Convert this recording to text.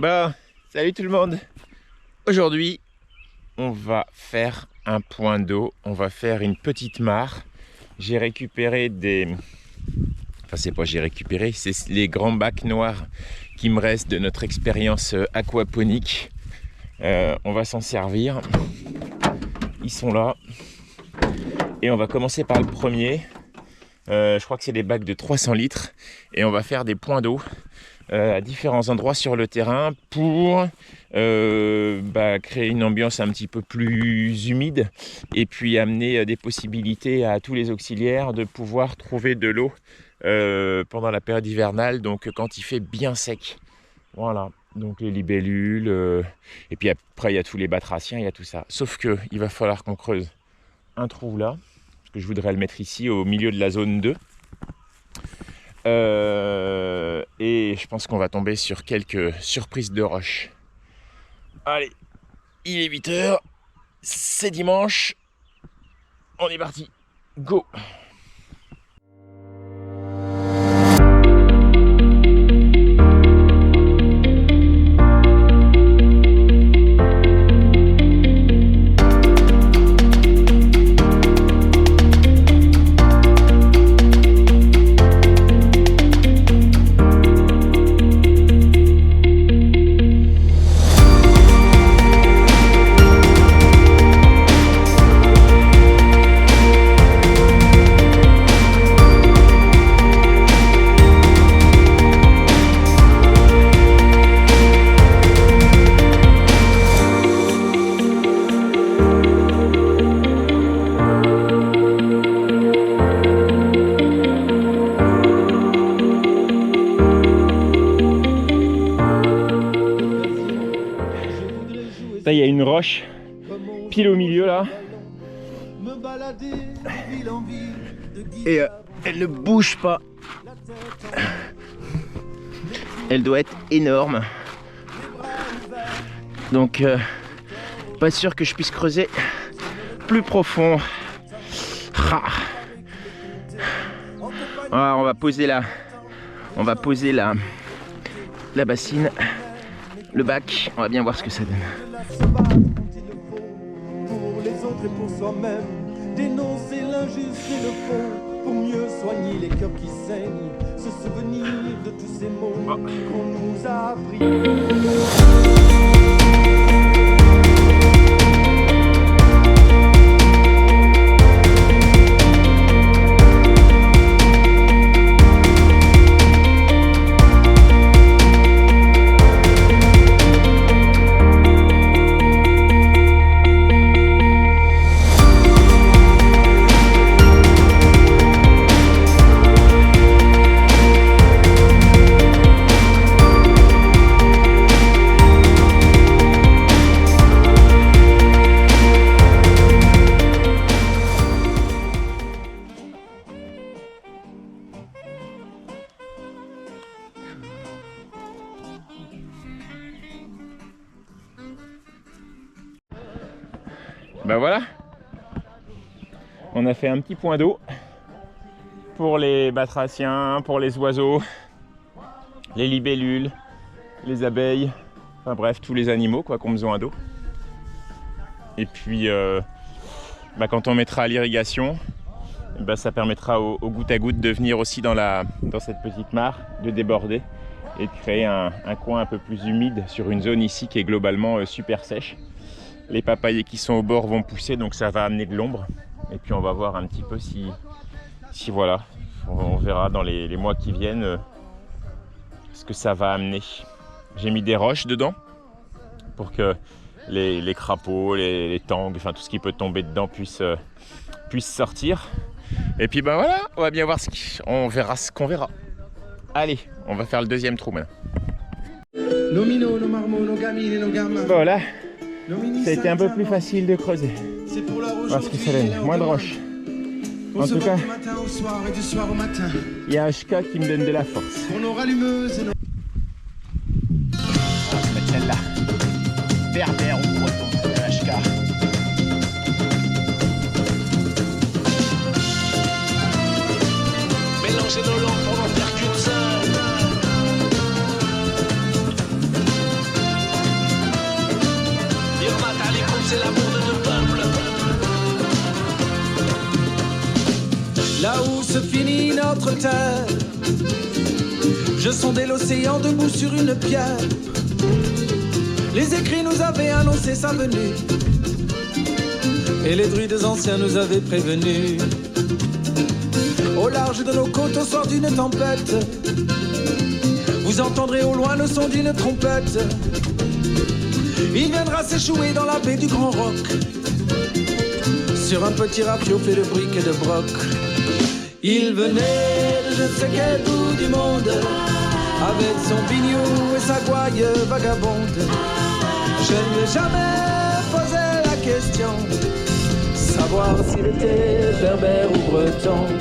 Bah, salut tout le monde. Aujourd'hui, on va faire un point d'eau. On va faire une petite mare. J'ai récupéré des... Enfin, c'est pas j'ai récupéré, c'est les grands bacs noirs qui me restent de notre expérience aquaponique. On va s'en servir. Ils sont là. Et on va commencer par le premier. Je crois que c'est des bacs de 300 litres. Et on va faire des points d'eau à différents endroits sur le terrain pour créer une ambiance un petit peu plus humide et puis amener des possibilités à tous les auxiliaires de pouvoir trouver de l'eau pendant la période hivernale, donc quand il fait bien sec. Voilà, donc les libellules, et puis après il y a tous les batraciens, il y a tout ça. Sauf qu'il va falloir qu'on creuse un trou là, parce que je voudrais le mettre ici au milieu de la zone 2. Et je pense qu'on va tomber sur quelques surprises de roches. Allez, il est 8h, c'est dimanche, on est parti, go! Là, il y a une roche pile au milieu là. Et elle ne bouge pas. Elle doit être énorme. Donc pas sûr que je puisse creuser plus profond. Alors, on va poser la bassine, le bac. On va bien voir ce que ça donne. Pour les autres et pour soi-même, dénoncer l'injuste et le faux, pour mieux soigner les cœurs qui saignent, se souvenir de tous ces mots qu'on nous a appris. Ben voilà, on a fait un petit point d'eau pour les batraciens, pour les oiseaux, les libellules, les abeilles, enfin bref, tous les animaux quoi, qui ont besoin d'eau. Et puis quand on mettra à l'irrigation, ça permettra au goutte à goutte de venir aussi dans cette petite mare, de déborder et de créer un coin un peu plus humide sur une zone ici qui est globalement super sèche. Les papayers qui sont au bord vont pousser, donc ça va amener de l'ombre. Et puis on va voir un petit peu si voilà, on verra dans les mois qui viennent ce que ça va amener. J'ai mis des roches dedans pour que les crapauds, les tangs, enfin tout ce qui peut tomber dedans puisse sortir. Et puis voilà, on va bien voir on verra ce qu'on verra. Allez, on va faire le deuxième trou maintenant. Voilà. Ça a été un peu plus facile de creuser parce que ça donne moins de roches. En tout cas, il y a HK qui me donne de la force. On va se mettre celle-là. Berbère ou breton de HK. Mélangez nos langues pour n'en faire qu'une seule. se finit notre terre. Je sondais l'océan debout sur une pierre. Les écrits nous avaient annoncé sa venue, et les druides anciens nous avaient prévenus. Au large de nos côtes, au soir d'une tempête, vous entendrez au loin le son d'une trompette. Il viendra s'échouer dans la baie du Grand Roc, sur un petit rapiot fait de briques et de broc. Il venait de je ne sais quel bout du monde, avec son biniou et sa gouaille vagabonde. Je ne lui ai jamais posé la question, savoir s'il était berbère ou breton.